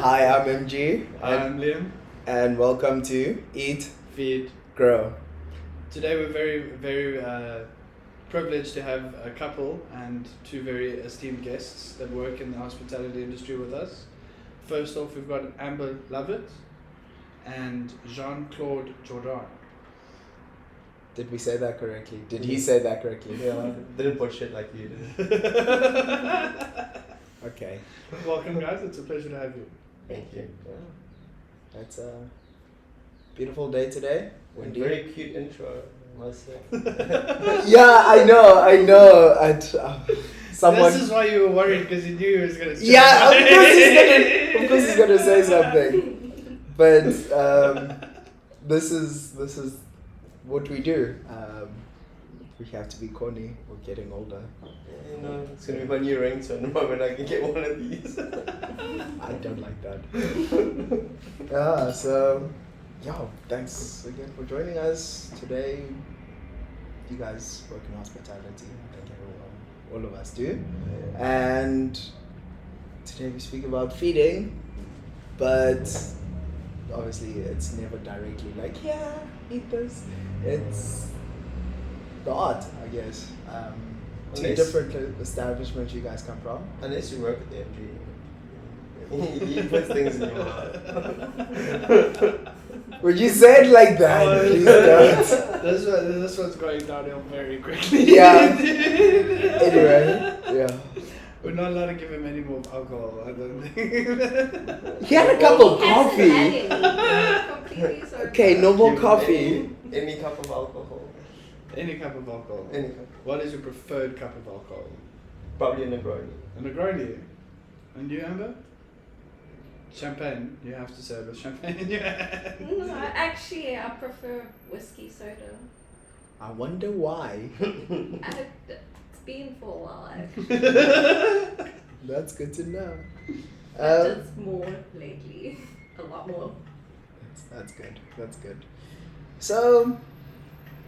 Hi, I'm MG. I'm Liam. And welcome to Eat, Feed. Grow. Today we're very privileged to have a couple and two very esteemed guests that work in the hospitality industry with us. First off, we've got Amber Lovett and Jean-Claude Jordan. Did we say that correctly? Did he say that correctly? Yeah, didn't put shit like you did. Okay. Welcome, guys. It's a pleasure to have you. Thank you. Yeah. It's a beautiful day today. Windy. Very cute intro, I must say. Yeah, I know. Someone. This is why you were worried, because you knew he was going to. Yeah, of course he's gonna say something. But this is what we do. We have to be corny. We're getting older. You know, it's gonna be my new ringtone the moment I can get one of these. I don't like that. Thanks again for joining us today. You guys work in hospitality. I think all of us do. And today we speak about feeding, but obviously it's never directly like, yeah, eat this. It's the art, I guess. Two different establishments you guys come from. Unless you work at the MG. He puts things in your mouth. When you say it like that, please don't. This one's going downhill very quickly. Yeah. Anyway, yeah. We're not allowed to give him any more alcohol, I don't think. He had a cup of coffee. Completely sorry. Okay, no more coffee. Any cup of alcohol. Any cup of alcohol. Any cup. What is your preferred cup of alcohol? Probably a Negroni. A Negroni. And you, Amber? Champagne. You have to say it with champagne in your hand. No, actually, I prefer whiskey soda. I wonder why. It's been for a while, actually. That's good to know. Just more lately. A lot more. That's good. So,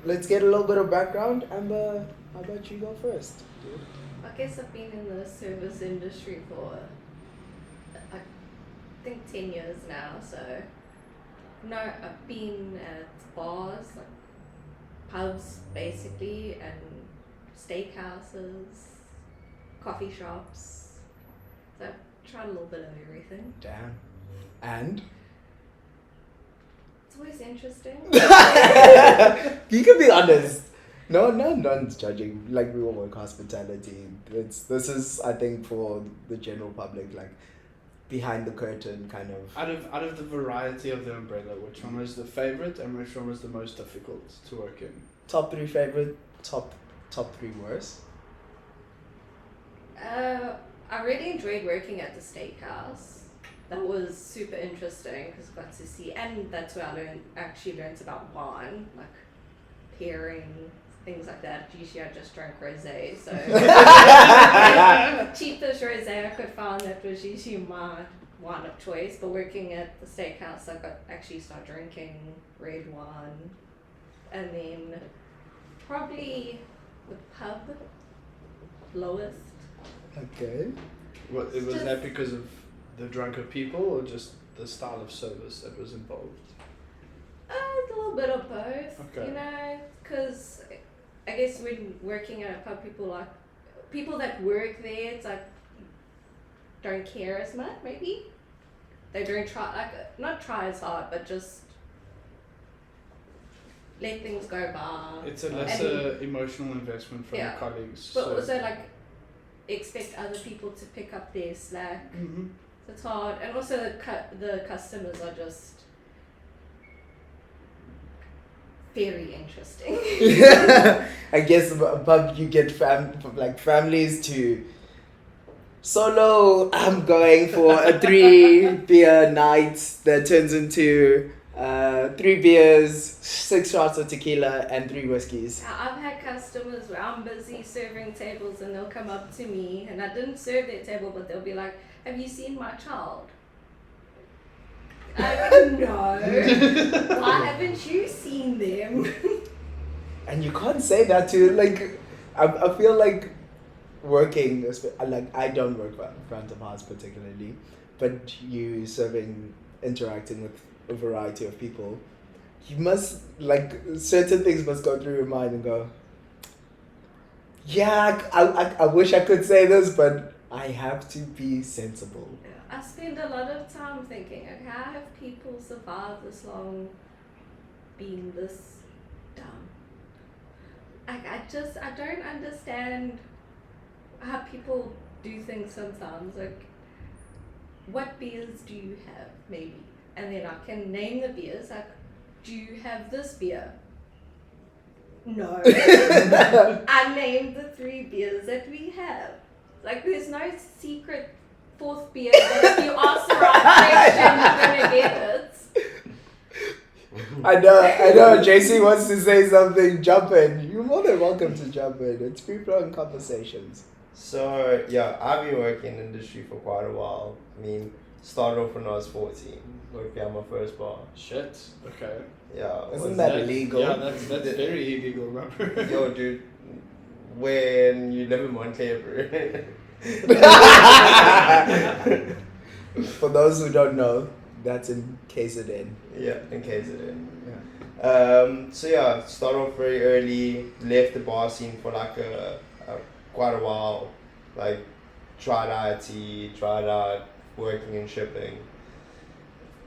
let's get a little bit of background. Amber, how about you go first, dude? I guess I've been in the service industry for, I think, 10 years now. So, no, I've been at bars, like pubs basically, and steakhouses, coffee shops. So I've tried a little bit of everything. Damn. And? It's always interesting. You can be honest. No one's judging. Like, we all work hospitality. This is, I think, for the general public, like, behind the curtain kind of. Out of the variety of the umbrella, which one was the favorite and which one was the most difficult to work in? Top 3 favorite, top 3 worst. I really enjoyed working at the steakhouse. That was super interesting because I got to see, and that's where I actually learned about wine, like pairing, things like that. Usually I just drank rosé, so cheapest rosé I could find, that was usually my wine of choice. But working at the steakhouse, I got actually start drinking red wine, and then probably the pub lowest. Okay. What, was that because of the drunker people or just the style of service that was involved? A little bit of both, Okay. you know, because I guess when working at a pub, people that work there, it's like don't care as much. Maybe they don't not try as hard, but just let things go by. It's a lesser emotional investment from Yeah. the colleagues. But so. also expect other people to pick up their slack. Mm-hmm. So it's hard, and also the customers are just very interesting. I guess above you get families to solo. I'm going for a 3 beer night that turns into 3 beers, 6 shots of tequila, and 3 whiskeys. I've had customers where I'm busy serving tables and they'll come up to me, and I didn't serve their table, but they'll be like, "Have you seen my child?" No. Why haven't you seen them? And you can't say that to, like, I feel like working, like, I don't work front of house particularly, but you serving, interacting with a variety of people, you must, like, certain things must go through your mind and go, yeah, I wish I could say this, but I have to be sensible. I spend a lot of time thinking, okay, how have people survived this long being this dumb? I don't understand how people do things sometimes. Like, what beers do you have, maybe? And then I can name the beers. Like, do you have this beer? No. I named the 3 beers that we have. Like, there's no secret 4th beer that if you ask the right question, you're gonna get it. I know. JC wants to say something. Jump in. You're more than welcome to jump in. It's free-flowing conversations. So, yeah, I've been working in the industry for quite a while. I mean, started off when I was 14. Worked at my first bar. Shit. Okay. Yeah. Isn't that illegal? Yeah, that's very illegal, remember? Yo, dude, when you live in Montclair, bro. For those who don't know, that's in KZN. Yeah, in KZN. Yeah. So yeah, started off very early, left the bar scene for like quite a while, like tried IT, tried out working in shipping,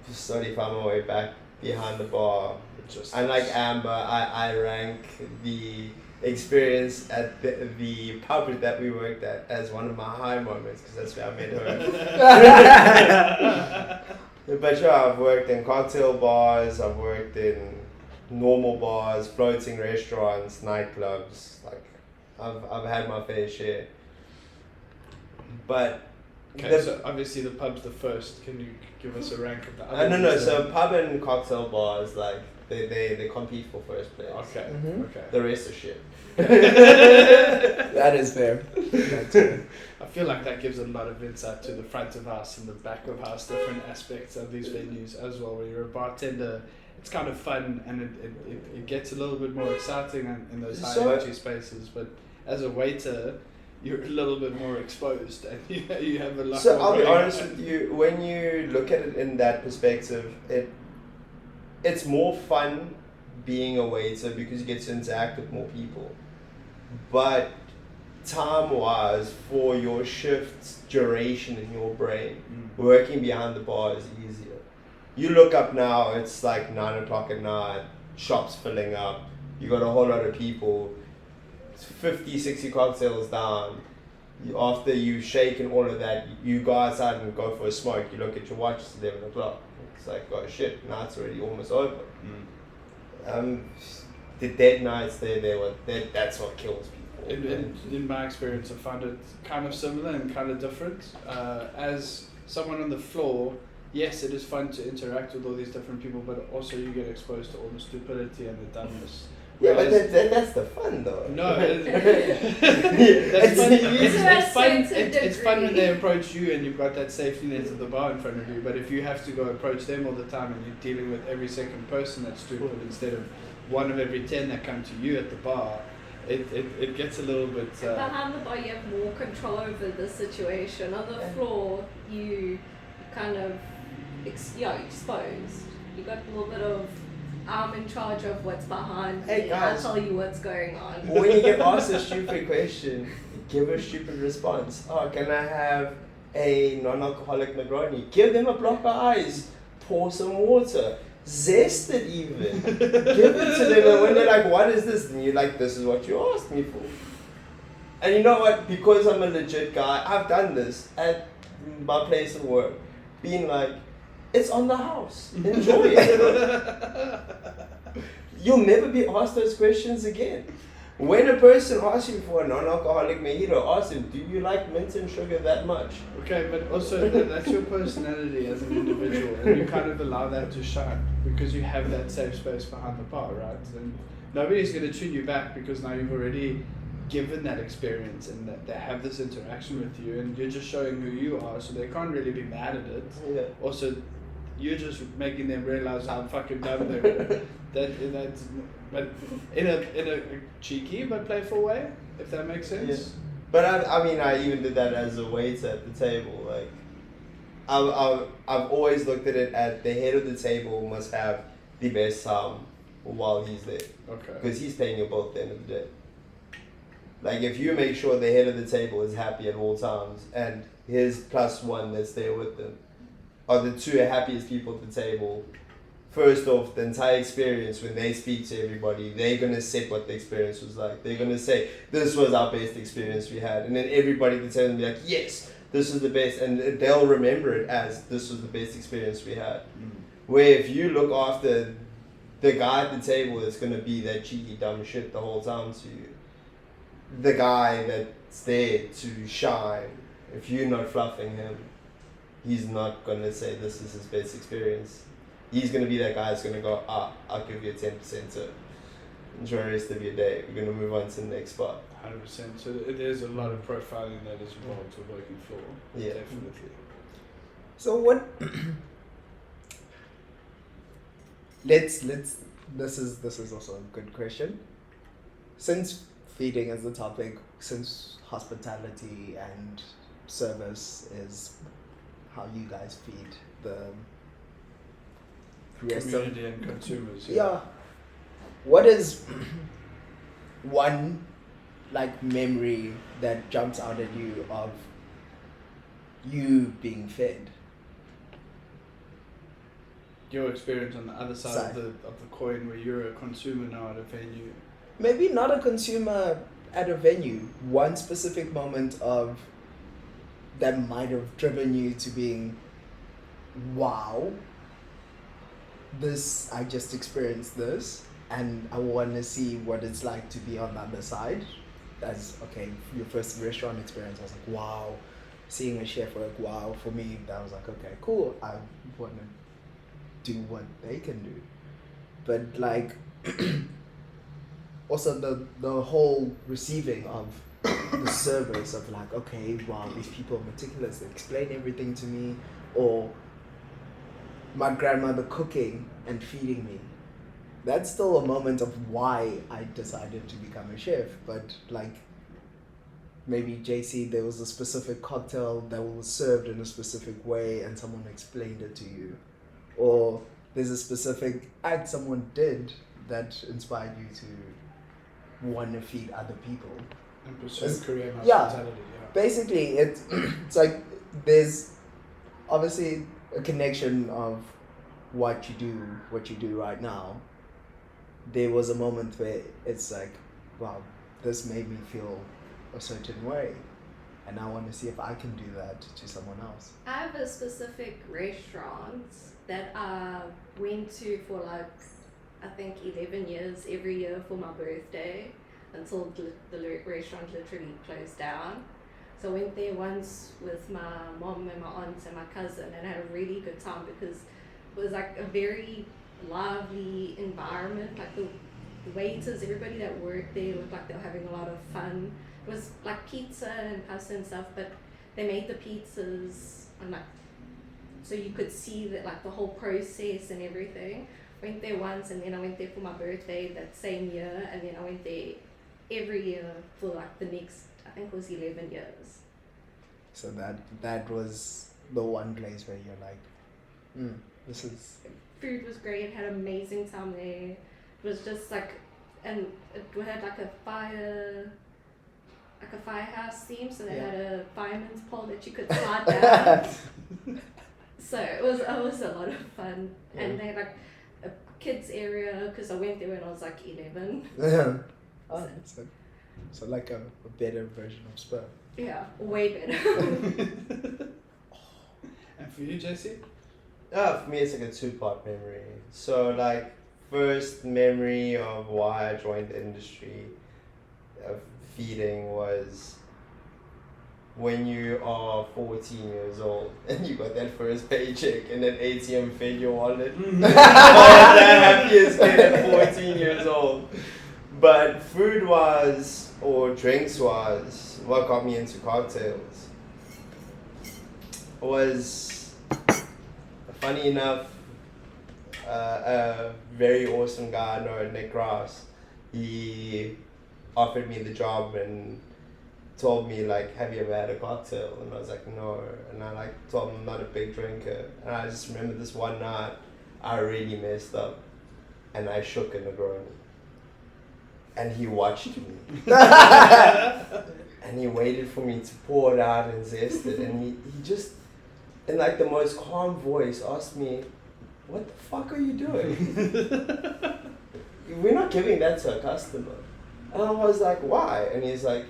slowly found my way back behind the bar. And like Amber, I rank the experience at the pub that we worked at as one of my high moments, because that's where I met her. But yeah, I've worked in cocktail bars, I've worked in normal bars, floating restaurants, nightclubs. Like, I've had my fair share. But okay, so obviously the pub's the first. Can you give us a rank of the other? No. So pub and cocktail bars, like they compete for first place. Okay. Mm-hmm. Okay. The rest is shit. That is fair. That's fair. I feel like that gives a lot of insight to the front of house and the back of house, different aspects of these venues as well. Where you're a bartender, it's kind of fun and it gets a little bit more exciting in those high energy spaces. But as a waiter, you're a little bit more exposed and you have a lot. So more I'll be going honest on. with you, when you look at it in that perspective, it's more fun being a waiter because you get to interact with more people. But time-wise, for your shift's duration in your brain, working behind the bar is easier. You look up now, it's like 9 o'clock at night, shops filling up, you got a whole lot of people, 50, 60 cocktails down. After you've shaken all of that, you go outside and go for a smoke, you look at your watch, it's 11 o'clock. It's like, oh shit, now it's already almost over. The dead nights, that's what kills people. In my experience, I found it kind of similar and kind of different. As someone on the floor, yes, it is fun to interact with all these different people, but also you get exposed to all the stupidity and the dumbness. Yeah, but that's the fun though. No, it's fun when they approach you and you've got that safety net of the bar in front of you, but if you have to go approach them all the time and you're dealing with every second person that's stupid instead of one of every 10 that come to you at the bar, it gets a little bit... Behind the bar you have more control over the situation. On the floor you kind of exposed. You got a little bit of I'm in charge of what's behind me. Hey guys, I'll tell you what's going on. when you get asked a stupid question, give a stupid response. Oh, can I have a non-alcoholic Negroni? Give them a block of ice. Pour some water. Zest it even. Give it to them, and when they're like, what is this? And you're like, this is what you asked me for. And you know what? Because I'm a legit guy, I've done this at my place of work. Being like, it's on the house. Enjoy it. You'll never be asked those questions again. When a person asks you for a non-alcoholic mojito, ask them, do you like mint and sugar that much? Okay, but also that's your personality as an individual, and you kind of allow that to shine because you have that safe space behind the bar, right? And nobody's going to tune you back because now you've already given that experience and that they have this interaction with you, and you're just showing who you are, so they can't really be mad at it. Yeah. Also, you're just making them realize how fucking dumb they're. But in a cheeky but playful way, if that makes sense. Yeah. But I mean, I even did that as a waiter at the table. Like, I've always looked at it as the head of the table must have the best time while he's there. Okay. Because he's paying your bill at the end of the day. Like, if you make sure the head of the table is happy at all times, and his plus one that's there with them are the two happiest people at the table, first off, the entire experience, when they speak to everybody, they're going to set what the experience was like. They're going to say, this was our best experience we had. And then everybody at the table will be like, yes, this was the best. And they'll remember it as, this was the best experience we had. Where if you look after the guy at the table that's going to be that cheeky dumb shit the whole time to you, the guy that's there to shine, if you're not fluffing him, he's not going to say this is his best experience. He's going to be that guy that's going to go, I'll give you a 10% to enjoy the rest of your day. We're going to move on to the next spot. 100%. So there's a lot of profiling that is involved with working floor. Yeah. Definitely. So what? Let's. This is also a good question. Since feeding is the topic, since hospitality and service is how you guys feed the rest Community and consumers. yeah. What is one like memory that jumps out at you of you being fed? Your experience on the other side of the coin, where you're a consumer now at a venue. Maybe not a consumer at a venue. One specific moment of that might have driven you to being, wow, this, I just experienced this, and I want to see what it's like to be on the other side. As, okay, your first restaurant experience, I was like, wow. Seeing a chef work, wow. For me, that was like, okay, cool. I want to do what they can do. But like, also the whole receiving of the service of like, okay, wow, these people are meticulous, they explain everything to me, or my grandmother cooking and feeding me. That's still a moment of why I decided to become a chef. But like, maybe JC, there was a specific cocktail that was served in a specific way and someone explained it to you, or there's a specific act someone did that inspired you to want to feed other people. And pursue career in Yeah. hospitality. Yeah. Basically, it's like there's obviously a connection of what you do right now. There was a moment where it's like, wow, this made me feel a certain way, and I want to see if I can do that to someone else. I have a specific restaurant that I went to for like, I think 11 years every year for my birthday until the restaurant literally closed down. So I went there once with my mom and my aunt and my cousin, and I had a really good time because it was like a very lively environment. Like the waiters, everybody that worked there looked like they were having a lot of fun. It was like pizza and pasta and stuff, but they made the pizzas and like, so you could see that like the whole process and everything. Went there once, and then I went there for my birthday that same year, and then I went there every year for like the next, I think it was 11 years. So that was the one place where you're like, this is... Food was great, had an amazing time there. It was just like, and it had like a firehouse theme, so they had a fireman's pole that you could slide down. So it was a lot of fun, and they had like a kids area because I went there when I was like 11. Oh, so like a better version of Spur. Yeah, way better. And for you, JC? For me, it's like a two-part memory. So, like, first memory of why I joined the industry of feeding was when you are 14 years old and you got that first paycheck and that ATM fed your wallet. I was the happiest kid at 14 years old. But food-wise or drinks-wise, what got me into cocktails was, funny enough, a very awesome guy, Nick Ross. He offered me the job, and told me like, have you ever had a cocktail? And I was like, no. And I like told him I'm not a big drinker. And I just remember this one night I really messed up and I shook a Negroni. And he watched me. And he waited for me to pour it out and zest it. And he just, in like the most calm voice, asked me, what the fuck are you doing? We're not giving that to a customer. And I was like, why? And he's like,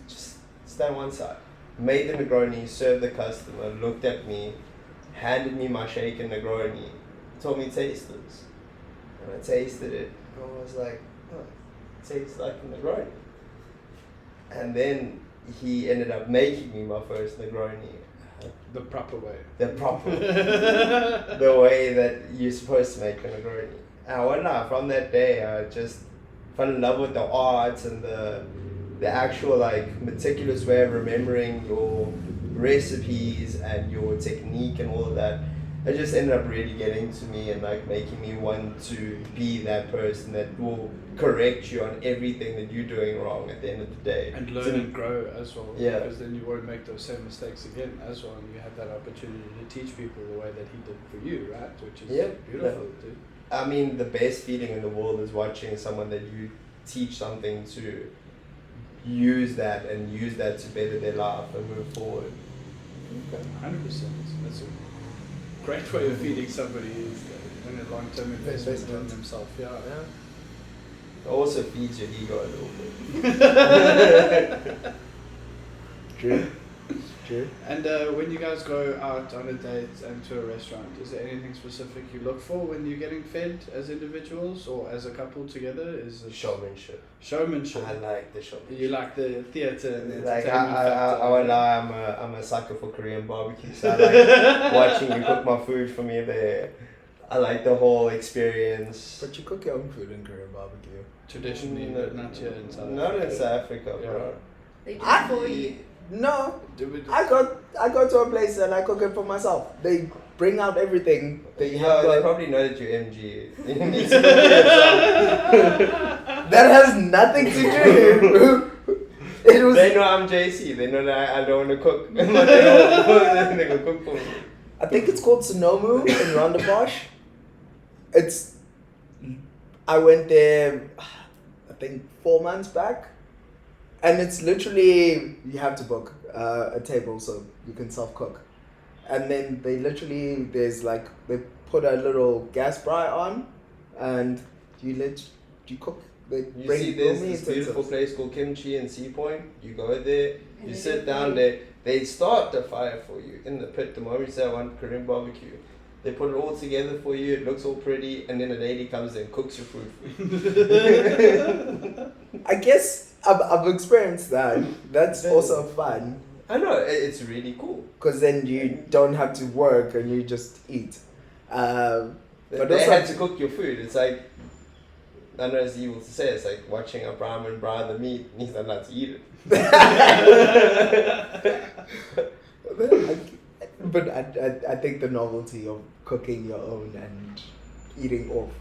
just stand one side. Made the Negroni, served the customer, looked at me, handed me my shaken Negroni, told me taste this. And I tasted it. And I was like, oh, it tastes like a Negroni. And then he ended up making me my first Negroni. The proper way. The proper way. The way that you're supposed to make a Negroni. And I went out from that day, I just fell in love with the art and the actual like meticulous way of remembering your recipes and your technique and all of that. It just ended up really getting to me and like making me want to be that person that will correct you on everything that you're doing wrong at the end of the day. And learn and grow as well. Yeah. Because then you won't make those same mistakes again as well, and you have that opportunity to teach people the way that he did for you, right? Which is beautiful, dude. I mean, the best feeling in the world is watching someone that you teach something to use that to better their life and move forward. Okay, 100%. That's a great way of feeding somebody is in a long-term investment in themselves. Yeah. It also feeds your ego a little bit. True. And when you guys go out on a date and to a restaurant, is there anything specific you look for when you're getting fed as individuals or as a couple together? Is it Showmanship. Showmanship. I like the showmanship. You like the theatre and the like entertainment I won't lie, I'm a sucker for Korean barbecue. So I like watching you cook my food for me there. I like the whole experience. But you cook your own food in Korean barbecue. Traditionally, but not here in South Africa. Not in South Africa, bro. They do it for you. No, I go to a place and I cook it for myself. They bring out everything. They probably know that you're MG. You need to cook it yourself. That has nothing to do. They know I'm JC. They know that I don't want to cook. They gonna cook for me. I think it's called Sonomu in Rondebosch. I went there, I think 4 months back. And it's literally, you have to book a table so you can self-cook. And then they put a little gas fry on and you cook. You see there's this beautiful place called Kimchi in Sea Point. You go there, you sit down there, they start the fire for you in the pit. The moment you say I want Korean barbecue, they put it all together for you, it looks all pretty, and then a lady comes and cooks your food for you. I guess I've experienced that. That's also fun. I know, it's really cool. Because then you don't have to work and you just eat. But they had to cook your food. It's like, I know it's evil to say, it's like watching a Brahmin brown the meat and he's not allowed to eat it. But I think the novelty of cooking your own and eating off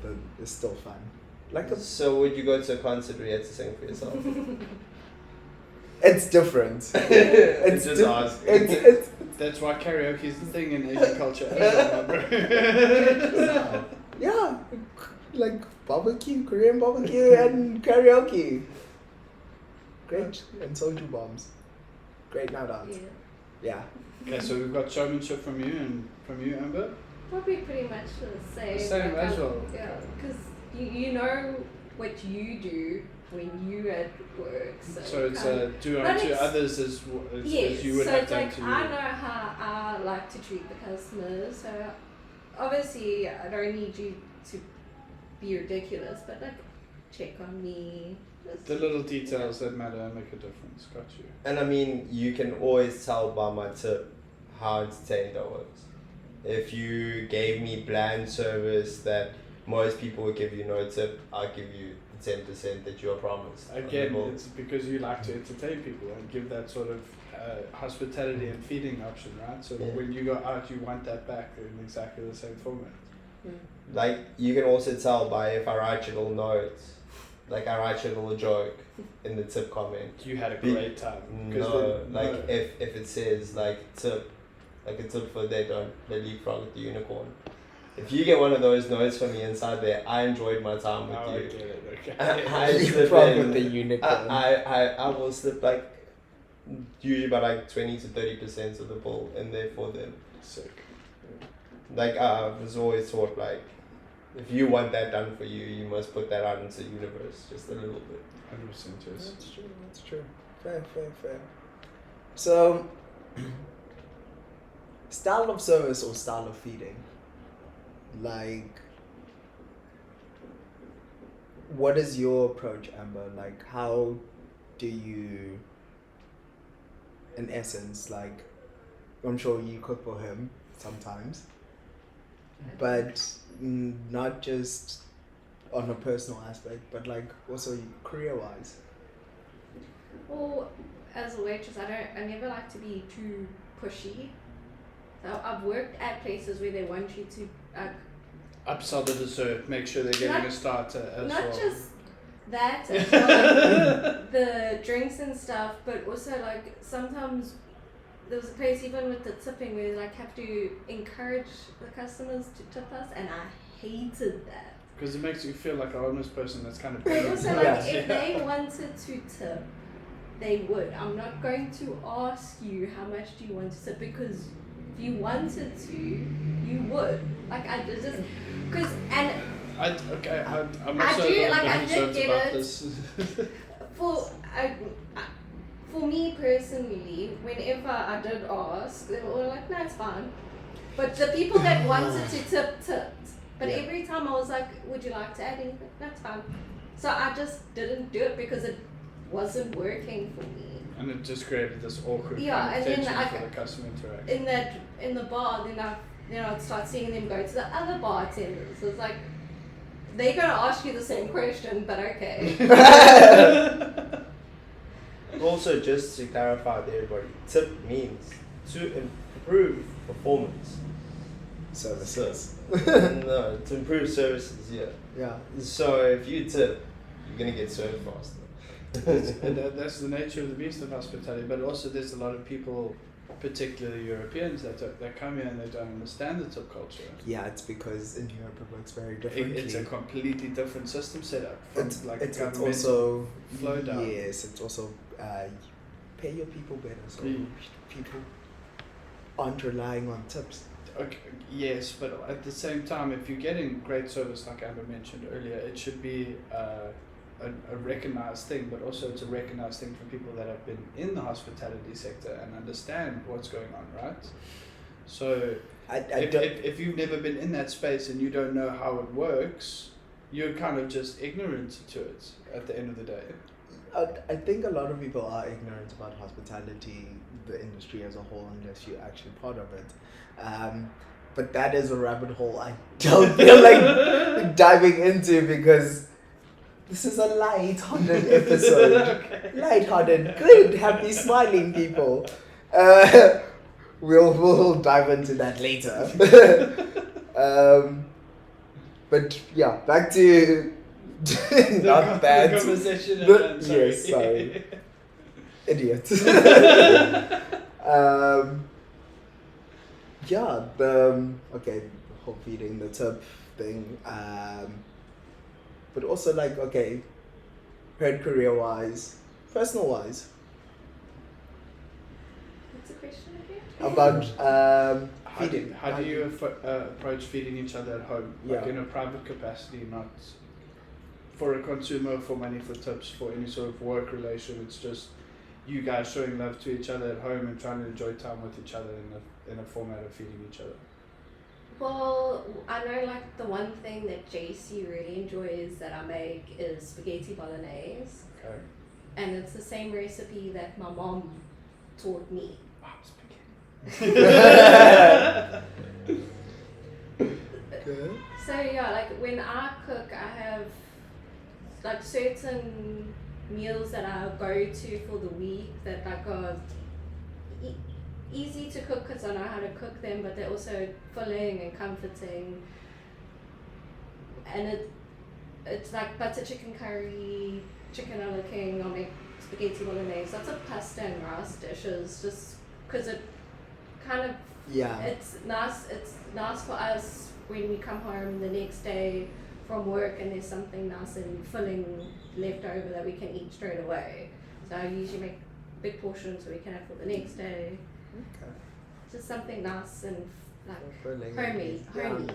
is still fun. So would you go to a concert where you had to sing for yourself? It's different. It's just asking. That's why karaoke is the thing in Asian culture. Yeah, like barbecue, Korean barbecue, and karaoke. Great, and soju bombs. Great night out. Yeah. Okay, so we've got showmanship from you and from you, Amber. Probably pretty much the same. The same as well. Yeah, because you know what you do when you at work. So it's do unto others as you would have done to you. I know how I like to treat the customers. So obviously I don't need you to be ridiculous, but like check on me. The little details that matter make a difference. Got you. And I mean, you can always tell by my tip how entertained I was. If you gave me bland service that most people would give you no tip, I'll give you the 10% that you are promised. Again, it's because you like to entertain people and give that sort of hospitality and feeding option, right? So when you go out, you want that back in exactly the same format. Like, you can also tell by if I write you little notes like I write you a little joke in the tip comment. You had a great time. 'Cause No, then- like no. if it says like tip, like a tip for they don't they leapfrog with the unicorn. If you get one of those notes from me inside there, I enjoyed my time with Oh, I you. get it, okay. I slip Leapfrog in- with the unicorn. I will slip like usually about like 20 to 30% of the bill in there for them. Sick. Like I was always taught like if you want that done for you, you must put that out into the universe just a little bit. 100% yes. That's true. That's true. Fair. So, style of service or style of feeding, like, what is your approach, Amber? Like, how do you, in essence, like, I'm sure you cook for him sometimes, but not just on a personal aspect, but like also career-wise. Well, as a waitress, I never like to be too pushy. So I've worked at places where they want you to Upsell the dessert, make sure they're getting Not- a starter as not well. just that, as well, like the drinks and stuff, but also like sometimes there was a place even with the tipping where they like have to encourage the customers to tip us, and I hated that. Because it makes you feel like a homeless person that's kind of But begging. also, like, if they wanted to tip, they would. I'm not going to ask you how much do you want to tip, because if you wanted to, you would. Like, I just, because, and I'm I also do, a little like, bit I did concerned get about it. this. for me personally, whenever I did ask, they were like, no, it's fine. But the people that wanted to tip, tipped. But Yeah. every time I was like, would you like to add anything? That's fine. So I just didn't do it because it wasn't working for me. And it just created this awkward Yeah, kind of and then tension I- for the customer interaction. In the bar, then I'd start seeing them go to the other bartenders. So it's like, they're gonna ask you the same question, but okay. Also, just to clarify to everybody, tip means to improve performance. Services. No, to improve services, yeah. Yeah. So if you tip, you're gonna get served faster. And that's the nature of the beast of hospitality. But also, there's a lot of people, particularly Europeans, that come here and they don't understand the tip culture. Yeah, it's because in Europe it works very differently. It's a completely different system set up. From It's government also flow down. Yes, it's also pay your people better, so Mm. people aren't relying on tips. Okay, yes, but at the same time, if you're getting great service, like Amber mentioned earlier, it should be a recognized thing, but also it's a recognized thing for people that have been in the hospitality sector and understand what's going on, right? So if you've never been in that space and you don't know how it works, you're kind of just ignorant to it at the end of the day. I think a lot of people are ignorant about hospitality, the industry as a whole, unless you're actually part of it. But that is a rabbit hole I don't feel like diving into, because this is a light-hearted episode. Okay. Light-hearted, good, happy, smiling people. We'll dive into that later. But yeah, back to not that. The conversation The- sorry. yes, sorry. Idiot. Yeah, okay, the whole feeding, the tip thing, but also like, okay, heard career-wise, personal-wise, What's the question again? about How feeding. do you approach feeding each other at home? Like Yeah. in a private capacity, not for a consumer, for money, for tips, for any sort of work relation. It's just you guys showing love to each other at home and trying to enjoy time with each other in a format of feeding each other. Well, I know like the one thing that JC really enjoys that I make is spaghetti bolognese. Okay. And it's the same recipe that my mom taught me. Good. So yeah, like when I cook, I have like certain meals that I go to for the week that like are easy to cook because I know how to cook them, but they're also filling and comforting. And it's like butter chicken curry, chicken a la king, or make spaghetti bolognese. Lots of pasta and rice dishes, just because it kind of Yeah. it's nice for us when we come home the next day from work and there's something nice and filling left over that we can eat straight away. So I usually make big portions so we can have for the next day. Okay. Just something nice and like Filling. homey.